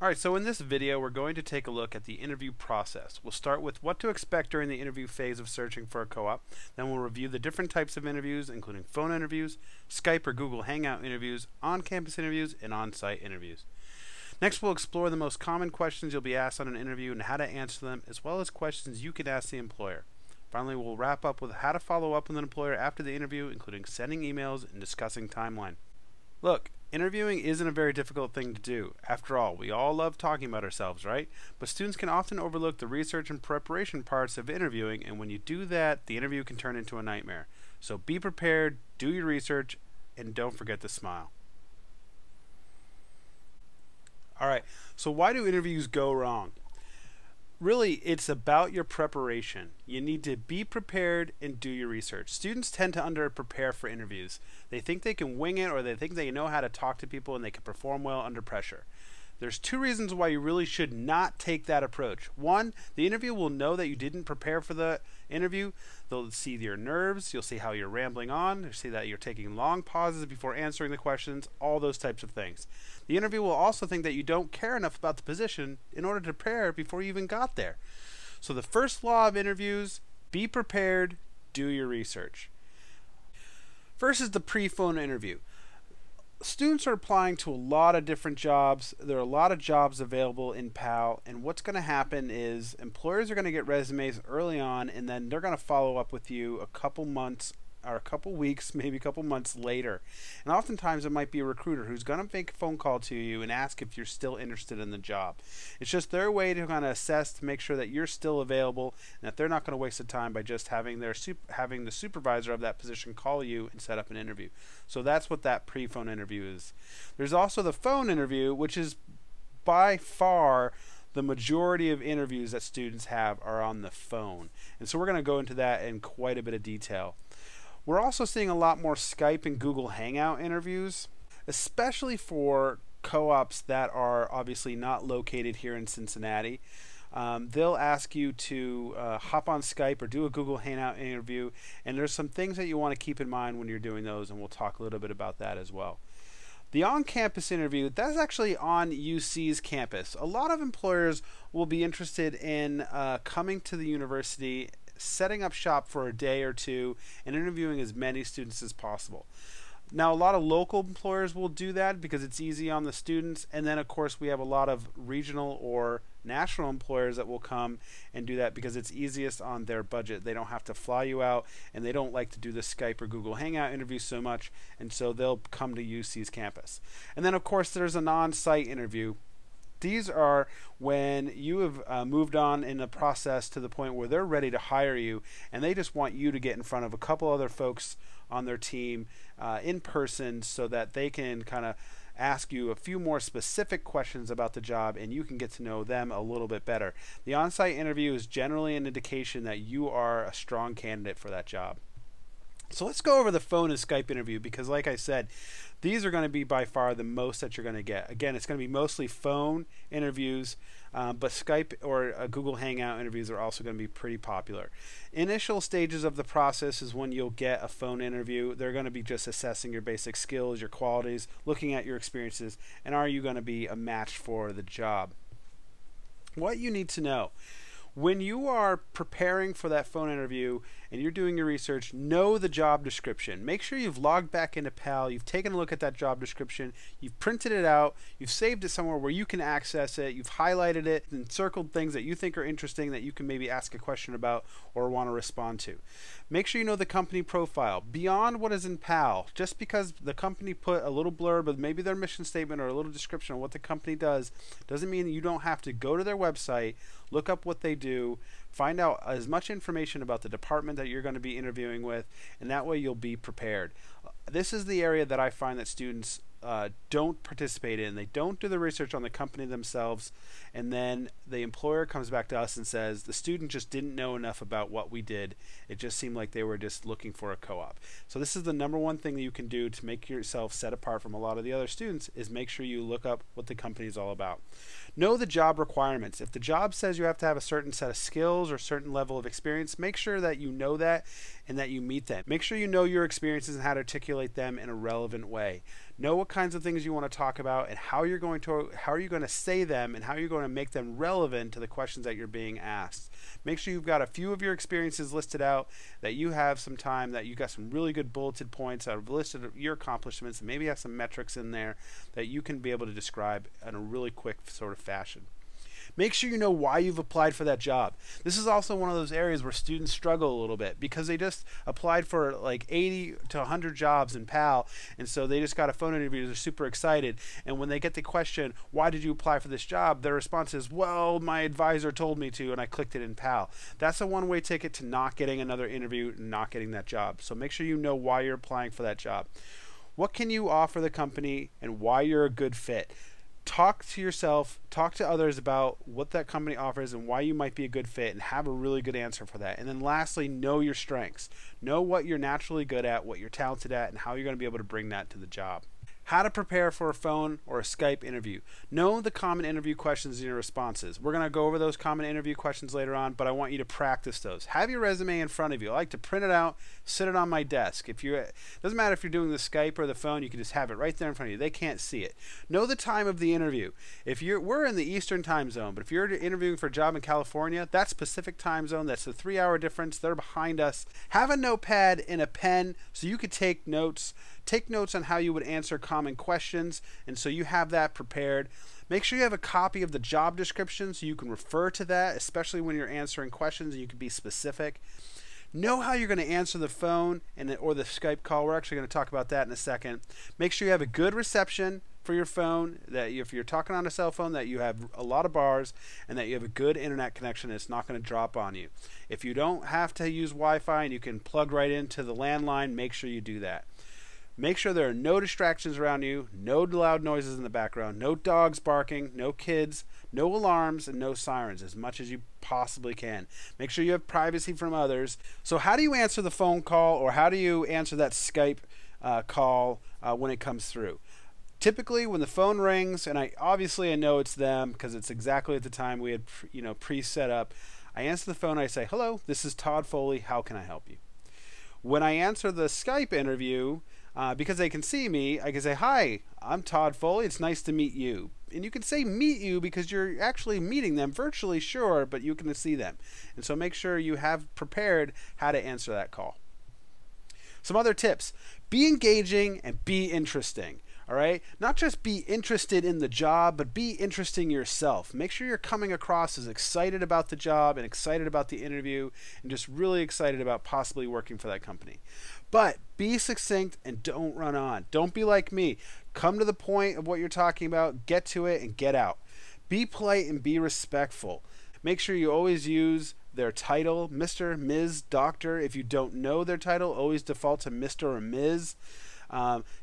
Alright, so in this video we're going to take a look at the interview process. We'll start with what to expect during the interview phase of searching for a co-op. Then we'll review the different types of interviews, including phone interviews, Skype or Google Hangout interviews, on-campus interviews, and on-site interviews. Next, we'll explore the most common questions you'll be asked on an interview and how to answer them, as well as questions you can ask the employer. Finally, we'll wrap up with how to follow up with an employer after the interview, including sending emails and discussing timeline. Look, interviewing isn't a very difficult thing to do. After all, we all love talking about ourselves, right? But students can often overlook the research and preparation parts of interviewing, and when you do that, the interview can turn into a nightmare. So be prepared, do your research, and don't forget to smile. Alright, so why do interviews go wrong? Really, it's about your preparation. You need to be prepared and do your research. Students tend to under-prepare for interviews. They think they can wing it, or they think they know how to talk to people and they can perform well under pressure. There's two reasons why you really should not take that approach. One, the interview will know that you didn't prepare for the interview. They'll see your nerves, you'll see how you're rambling on, you'll see that you're taking long pauses before answering the questions, all those types of things. The interview will also think that you don't care enough about the position in order to prepare before you even got there. So the first law of interviews, be prepared, do your research. First is the pre-phone interview. Students are applying to a lot of different jobs. There are a lot of jobs available in PAL, and what's going to happen is employers are going to get resumes early on, and then they're going to follow up with you a couple months or a couple weeks, maybe a couple months later. And oftentimes it might be a recruiter who's going to make a phone call to you and ask if you're still interested in the job. It's just their way to kind of assess to make sure that you're still available and that they're not going to waste the time by just having the supervisor of that position call you and set up an interview. So that's what that pre-phone interview is. There's also the phone interview, which is by far the majority of interviews that students have are on the phone. And so we're going to go into that in quite a bit of detail. We're also seeing a lot more Skype and Google Hangout interviews, especially for co-ops that are obviously not located here in Cincinnati. They'll ask you to hop on Skype or do a Google Hangout interview, and there's some things that you want to keep in mind when you're doing those, and we'll talk a little bit about that as well. The on-campus interview, that's actually on UC's campus. A lot of employers will be interested in coming to the university, setting up shop for a day or two, and interviewing as many students as possible. Now, a lot of local employers will do that because it's easy on the students, and then of course we have a lot of regional or national employers that will come and do that because it's easiest on their budget. They don't have to fly you out, and they don't like to do the Skype or Google Hangout interview so much, and so they'll come to UC's campus. And then of course there's an on-site interview. These are when you have moved on in the process to the point where they're ready to hire you, and they just want you to get in front of a couple other folks on their team in person so that they can kind of ask you a few more specific questions about the job and you can get to know them a little bit better. The on-site interview is generally an indication that you are a strong candidate for that job. So let's go over the phone and Skype interview because, like I said, these are going to be by far the most that you're going to get. Again, it's going to be mostly phone interviews, but Skype or Google Hangout interviews are also going to be pretty popular. Initial stages of the process is when you'll get a phone interview. They're going to be just assessing your basic skills, your qualities, looking at your experiences, and are you going to be a match for the job. What you need to know. When you are preparing for that phone interview and you're doing your research, know the job description. Make sure you've logged back into PAL, you've taken a look at that job description, you've printed it out, you've saved it somewhere where you can access it, you've highlighted it and circled things that you think are interesting that you can maybe ask a question about or want to respond to. Make sure you know the company profile beyond what is in PAL. Just because the company put a little blurb of maybe their mission statement or a little description of what the company does doesn't mean that you don't have to go to their website, look up what they do, find out as much information about the department that you're going to be interviewing with, and that way you'll be prepared. This is the area that I find that students don't participate in. They don't do the research on the company themselves, and then the employer comes back to us and says the student just didn't know enough about what we did. It just seemed like they were just looking for a co-op. So this is the number one thing that you can do to make yourself set apart from a lot of the other students, is make sure you look up what the company is all about. Know the job requirements. If the job says you have to have a certain set of skills or certain level of experience, make sure that you know that and that you meet them. Make sure you know your experiences and how to articulate them in a relevant way. Know what kinds of things you want to talk about and how are you going to say them and how you're going to make them relevant to the questions that you're being asked. Make sure you've got a few of your experiences listed out, that you have some time, that you got some really good bulleted points out of listed your accomplishments, and maybe have some metrics in there that you can be able to describe in a really quick sort of fashion. Make sure you know why you've applied for that job. This is also one of those areas where students struggle a little bit because they just applied for like 80 to 100 jobs in PAL, and so they just got a phone interview. They're super excited, and when they get the question, why did you apply for this job, their response is, well, my advisor told me to and I clicked it in PAL. That's a one-way ticket to not getting another interview and not getting that job. So make sure you know why you're applying for that job. What can you offer the company and why you're a good fit? Talk to yourself, talk to others about what that company offers and why you might be a good fit, and have a really good answer for that. And then lastly, know your strengths. Know what you're naturally good at, what you're talented at, and how you're going to be able to bring that to the job. How to prepare for a phone or a Skype interview. Know the common interview questions and your responses. We're going to go over those common interview questions later on, but I want you to practice those. Have your resume in front of you. I like to print it out, sit it on my desk. It doesn't matter if you're doing the Skype or the phone, you can just have it right there in front of you. They can't see it. Know the time of the interview. We're in the Eastern time zone, but if you're interviewing for a job in California, that's Pacific time zone. That's a 3-hour difference. They're behind us. Have a notepad and a pen so you could take notes. Take notes on how you would answer common questions, and so you have that prepared. Make sure you have a copy of the job description so you can refer to that, especially when you're answering questions and you can be specific. Know how you're going to answer the phone or the Skype call. We're actually going to talk about that in a second. Make sure you have a good reception for your phone, that if you're talking on a cell phone, that you have a lot of bars and that you have a good internet connection and it's not going to drop on you. If you don't have to use Wi-Fi and you can plug right into the landline, make sure you do that. Make sure there are no distractions around you, no loud noises in the background, no dogs barking, no kids, no alarms, and no sirens, as much as you possibly can. Make sure you have privacy from others. So how do you answer the phone call, or how do you answer that Skype call when it comes through? Typically, when the phone rings, and I know it's them because it's exactly at the time we had pre-set up, I answer the phone, I say, hello, this is Todd Foley, how can I help you? When I answer the Skype interview, because they can see me, I can say, hi, I'm Todd Foley, it's nice to meet you. And you can say meet you because you're actually meeting them virtually, sure, but you can see them. And so make sure you have prepared how to answer that call. Some other tips: be engaging and be interesting. All right, not just be interested in the job, but be interesting yourself. Make sure you're coming across as excited about the job and excited about the interview and just really excited about possibly working for that company. But be succinct and don't run on. Don't be like me. Come to the point of what you're talking about, get to it, and get out. Be polite and be respectful. Make sure you always use their title, Mr., Ms., Doctor. If you don't know their title, always default to Mr. or Ms.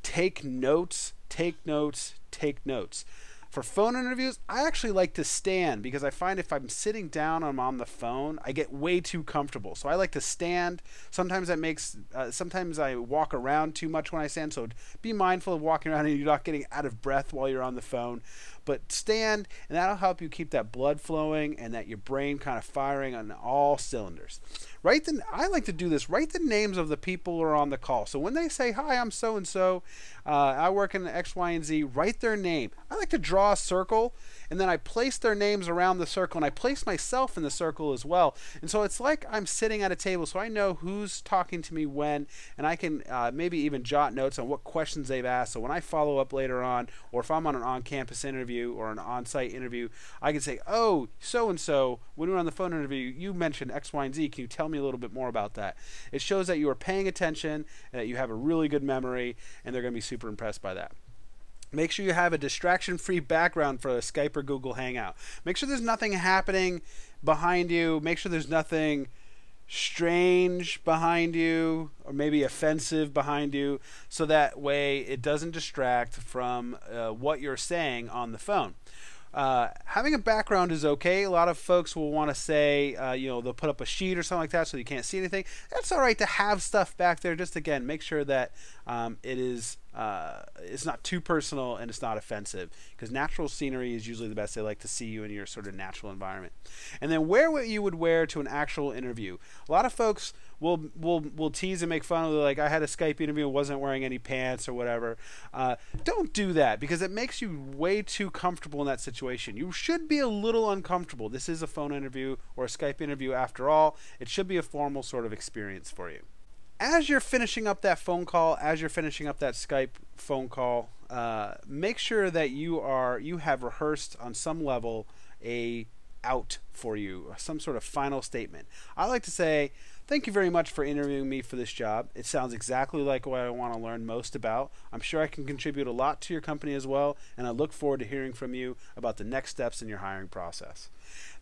Take notes, take notes, take notes. For phone interviews, I actually like to stand because I find if I'm sitting down and I'm on the phone, I get way too comfortable. So I like to stand. Sometimes that makes, sometimes I walk around too much when I stand. So be mindful of walking around and you're not getting out of breath while you're on the phone. But stand, and that'll help you keep that blood flowing and that your brain kind of firing on all cylinders. I like to do this. Write the names of the people who are on the call. So when they say, hi, I'm so-and-so, I work in X, Y, and Z, write their name. I like to draw a circle, and then I place their names around the circle, and I place myself in the circle as well. And so it's like I'm sitting at a table, so I know who's talking to me when, and I can maybe even jot notes on what questions they've asked. So when I follow up later on, or if I'm on an on-campus interview or an on-site interview, I can say, oh, so-and-so, when we were on the phone interview, you mentioned X, Y, and Z. Can you tell me a little bit more about that? It shows that you are paying attention and that you have a really good memory, and they're going to be super impressed by that. Make sure you have a distraction-free background for a Skype or Google Hangout. Make sure there's nothing happening behind you. Make sure there's nothing strange behind you or maybe offensive behind you, so that way it doesn't distract from what you're saying on the phone. Having a background is okay. A lot of folks will want to say, they'll put up a sheet or something like that so you can't see anything. That's all right to have stuff back there. Just again, make sure that it is it's not too personal and it's not offensive, because natural scenery is usually the best. They like to see you in your sort of natural environment. And then wear what you would wear to an actual interview. A lot of folks will tease and make fun of, like, I had a Skype interview and wasn't wearing any pants or whatever. Don't do that, because it makes you way too comfortable in that situation. You should be a little uncomfortable. This is a phone interview or a Skype interview after all. It should be a formal sort of experience for you. As you're finishing up that phone call, as you're finishing up that Skype phone call, make sure that you have rehearsed on some level a out for you, some sort of final statement. I like to say, thank you very much for interviewing me for this job. It sounds exactly like what I want to learn most about. I'm sure I can contribute a lot to your company as well, and I look forward to hearing from you about the next steps in your hiring process.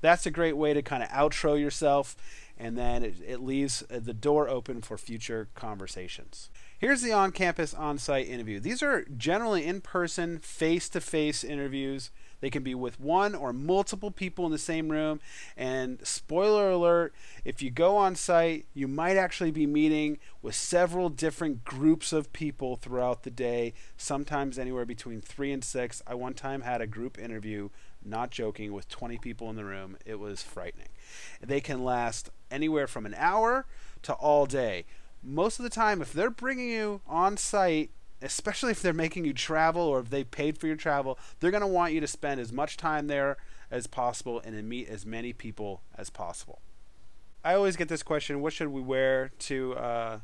That's a great way to kind of outro yourself, and then it leaves the door open for future conversations. Here's the on-campus, on-site interview. These are generally in-person, face-to-face interviews. They can be with one or multiple people in the same room. And spoiler alert, if you go on site, you might actually be meeting with several different groups of people throughout the day, sometimes anywhere between 3 and 6. I one time had a group interview, not joking, with 20 people in the room. It was frightening. They can last anywhere from an hour to all day. Most of the time, if they're bringing you on site, especially if they're making you travel or if they paid for your travel, they're going to want you to spend as much time there as possible and to meet as many people as possible. I always get this question, what should we wear to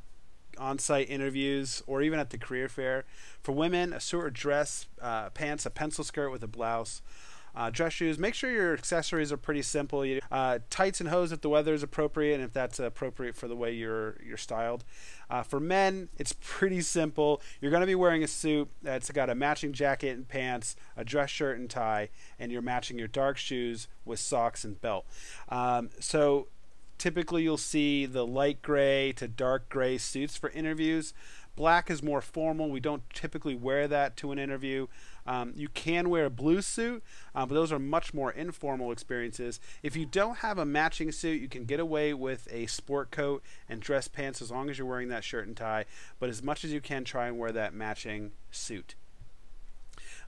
on-site interviews or even at the career fair? For women, a suit or dress, pants, a pencil skirt with a blouse. Dress shoes. Make sure your accessories are pretty simple. Tights and hose if the weather is appropriate and if that's appropriate for the way you're styled. For men, it's pretty simple. You're going to be wearing a suit that's got a matching jacket and pants, a dress shirt and tie, and you're matching your dark shoes with socks and belt. So typically you'll see the light gray to dark gray suits for interviews. Black is more formal. We don't typically wear that to an interview. You can wear a blue suit, but those are much more informal experiences. If you don't have a matching suit, you can get away with a sport coat and dress pants as long as you're wearing that shirt and tie. But as much as you can, try and wear that matching suit.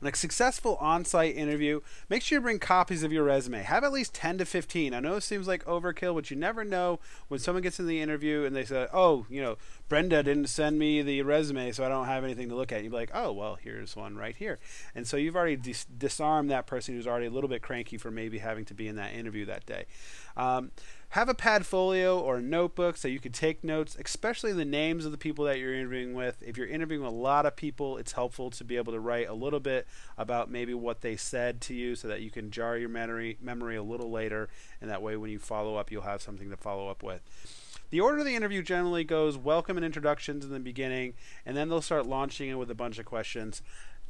On a successful on-site interview, make sure you bring copies of your resume. Have at least 10 to 15. I know it seems like overkill, but you never know when someone gets in the interview and they say, oh, Brenda didn't send me the resume, so I don't have anything to look at. You'd be like, oh, well, here's one right here. And so you've already disarmed that person who's already a little bit cranky for maybe having to be in that interview that day. Have a padfolio or a notebook so you can take notes, especially the names of the people that you're interviewing with. If you're interviewing a lot of people, it's helpful to be able to write a little bit about maybe what they said to you so that you can jar your memory a little later, and that way when you follow up, you'll have something to follow up with. The order of the interview generally goes welcome and introductions in the beginning, and then they'll start launching in with a bunch of questions.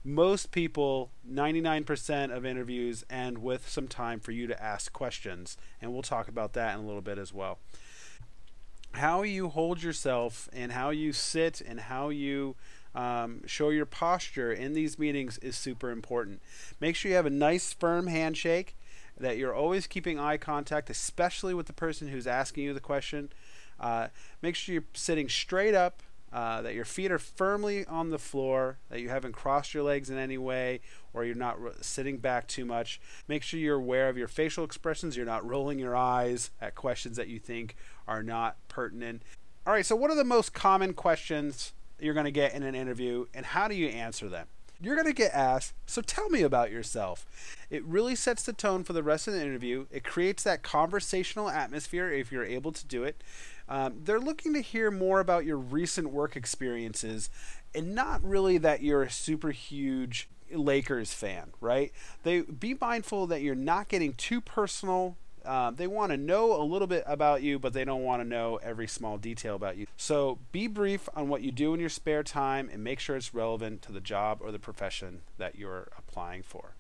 Most people, 99% of interviews end with some time for you to ask questions, and we'll talk about that in a little bit as well. How you hold yourself and how you sit and how you show your posture in these meetings is super important. Make sure you have a nice firm handshake, that you're always keeping eye contact, especially with the person who's asking you the question. Make sure you're sitting straight up, that your feet are firmly on the floor, that you haven't crossed your legs in any way, or you're not sitting back too much. Make sure you're aware of your facial expressions. You're not rolling your eyes at questions that you think are not pertinent. All right, so what are the most common questions you're going to get in an interview, and how do you answer them? You're going to get asked, so tell me about yourself. It really sets the tone for the rest of the interview. It creates that conversational atmosphere if you're able to do it. They're looking to hear more about your recent work experiences and not really that you're a super huge Lakers fan, right? Be mindful that you're not getting too personal. They want to know a little bit about you, but they don't want to know every small detail about you. So be brief on what you do in your spare time and make sure it's relevant to the job or the profession that you're applying for.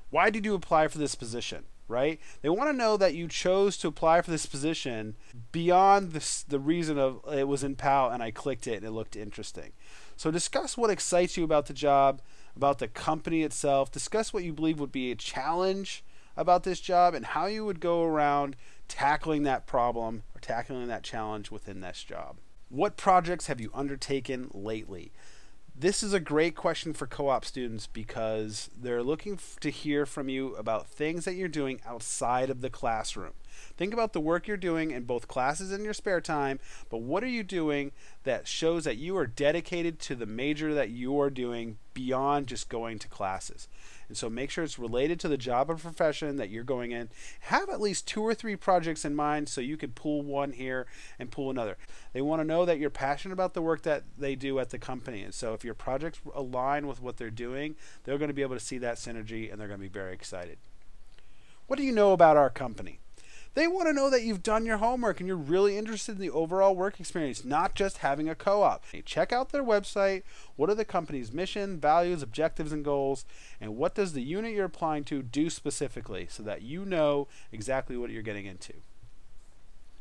Why did you apply for this position, right? They want to know that you chose to apply for this position beyond the reason of it was in PAL and I clicked it and it looked interesting. So discuss what excites you about the job, about the company itself. Discuss what you believe would be a challenge about this job and how you would go around tackling that problem or tackling that challenge within this job. What projects have you undertaken lately? This is a great question for co-op students because they're looking to hear from you about things that you're doing outside of the classroom. Think about the work you're doing in both classes and your spare time, but what are you doing that shows that you are dedicated to the major that you are doing beyond just going to classes? And so make sure it's related to the job or profession that you're going in. Have at least 2 or 3 projects in mind so you can pull one here and pull another. They want to know that you're passionate about the work that they do at the company. And so if your projects align with what they're doing, they're going to be able to see that synergy and they're going to be very excited. What do you know about our company? They want to know that you've done your homework and you're really interested in the overall work experience, not just having a co-op. Check out their website. What are the company's mission, values, objectives, and goals? And what does the unit you're applying to do specifically so that you know exactly what you're getting into?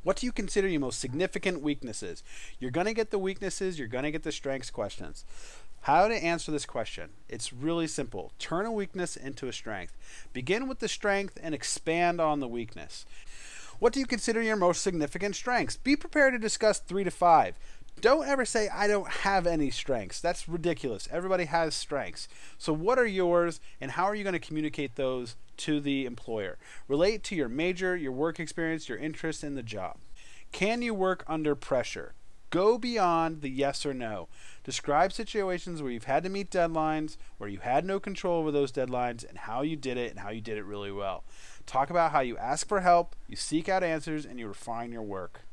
What do you consider your most significant weaknesses? You're going to get the weaknesses, you're going to get the strengths questions. How to answer this question? It's really simple. Turn a weakness into a strength. Begin with the strength and expand on the weakness. What do you consider your most significant strengths? Be prepared to discuss 3 to 5. Don't ever say, I don't have any strengths. That's ridiculous. Everybody has strengths. So what are yours and how are you going to communicate those to the employer? Relate to your major, your work experience, your interest in the job. Can you work under pressure? Go beyond the yes or no. Describe situations where you've had to meet deadlines, where you had no control over those deadlines, and how you did it and how you did it really well. Talk about how you ask for help, you seek out answers, and you refine your work.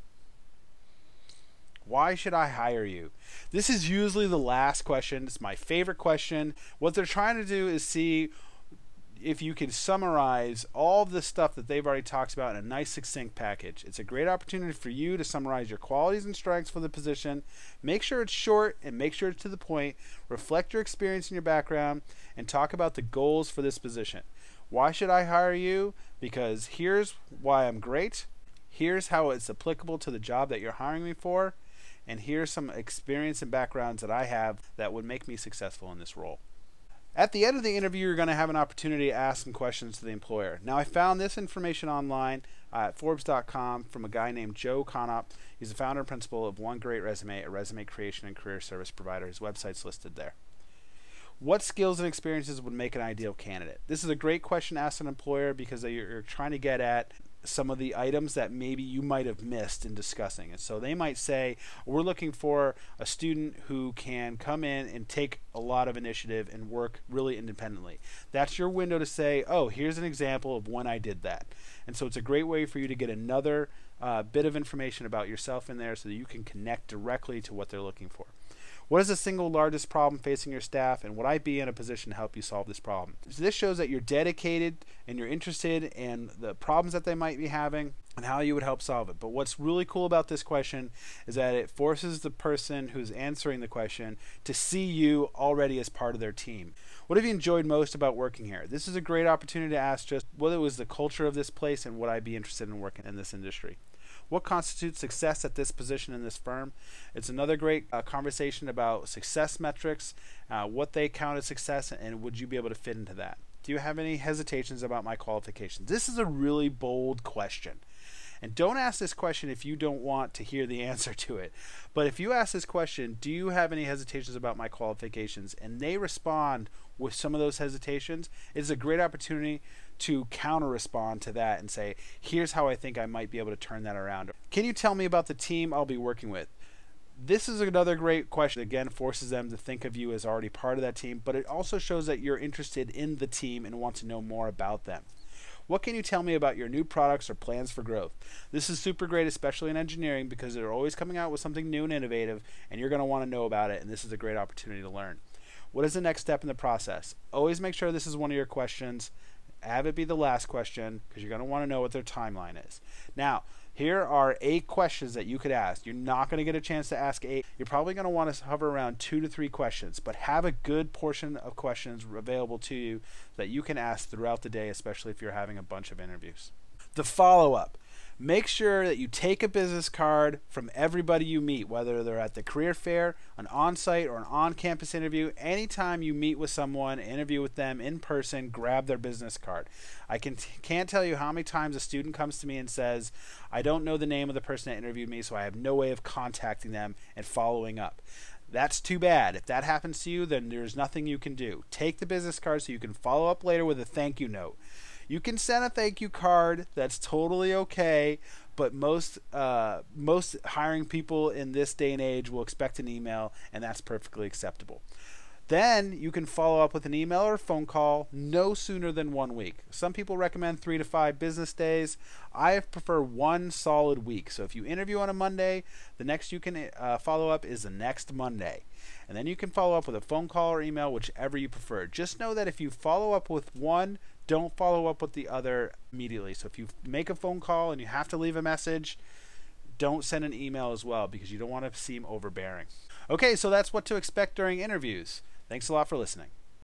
Why should I hire you? This is usually the last question. It's my favorite question. What they're trying to do is see if you can summarize all of the stuff that they've already talked about in a nice succinct package. It's a great opportunity for you to summarize your qualities and strengths for the position. Make sure it's short and make sure it's to the point. Reflect your experience and your background and talk about the goals for this position. Why should I hire you? Because here's why I'm great. Here's how it's applicable to the job that you're hiring me for. And here's some experience and backgrounds that I have that would make me successful in this role. At the end of the interview, you're going to have an opportunity to ask some questions to the employer. Now, I found this information online at Forbes.com from a guy named Joe Conop. He's the founder and principal of One Great Resume, a resume creation and career service provider. His website's listed there. What skills and experiences would make an ideal candidate? This is a great question to ask an employer because you're trying to get at some of the items that maybe you might have missed in discussing. And so they might say, we're looking for a student who can come in and take a lot of initiative and work really independently. That's your window to say, oh, here's an example of when I did that. And so it's a great way for you to get another bit of information about yourself in there so that you can connect directly to what they're looking for. What is the single largest problem facing your staff, and would I be in a position to help you solve this problem? So this shows that you're dedicated and you're interested in the problems that they might be having and how you would help solve it. But what's really cool about this question is that it forces the person who's answering the question to see you already as part of their team. What have you enjoyed most about working here? This is a great opportunity to ask just what it was the culture of this place and would I be interested in working in this industry. What constitutes success at this position in this firm? It's another great conversation about success metrics, what they count as success, and would you be able to fit into that? Do you have any hesitations about my qualifications? This is a really bold question. And don't ask this question if you don't want to hear the answer to it. But if you ask this question, do you have any hesitations about my qualifications? And they respond with some of those hesitations, it's a great opportunity to counter-respond to that and say, here's how I think I might be able to turn that around. Can you tell me about the team I'll be working with? This is another great question. Again, forces them to think of you as already part of that team, but it also shows that you're interested in the team and want to know more about them. What can you tell me about your new products or plans for growth? This is super great, especially in engineering, because they're always coming out with something new and innovative, and you're going to want to know about it, and this is a great opportunity to learn. What is the next step in the process? Always make sure this is one of your questions. Have it be the last question because you're going to want to know what their timeline is. Now, here are 8 questions that you could ask. You're not going to get a chance to ask 8. You're probably going to want to hover around 2 to 3 questions, but have a good portion of questions available to you that you can ask throughout the day, especially if you're having a bunch of interviews. The follow-up. Make sure that you take a business card from everybody you meet, whether they're at the career fair, an on-site, or an on-campus interview. Anytime you meet with someone, interview with them in person, grab their business card. I can't tell you how many times a student comes to me and says, I don't know the name of the person that interviewed me, so I have no way of contacting them and following up. That's too bad. If that happens to you, then there's nothing you can do. Take the business card so you can follow up later with a thank you note. You can send a thank you card. That's totally okay. But most hiring people in this day and age will expect an email, and that's perfectly acceptable. Then you can follow up with an email or a phone call no sooner than 1 week. Some people recommend 3 to 5 business days. I prefer 1 solid week. So if you interview on a Monday, the next you can follow up is the next Monday. And then you can follow up with a phone call or email, whichever you prefer. Just know that if you follow up with one, don't follow up with the other immediately. So if you make a phone call and you have to leave a message, don't send an email as well, because you don't want to seem overbearing. Okay, so that's what to expect during interviews. Thanks a lot for listening.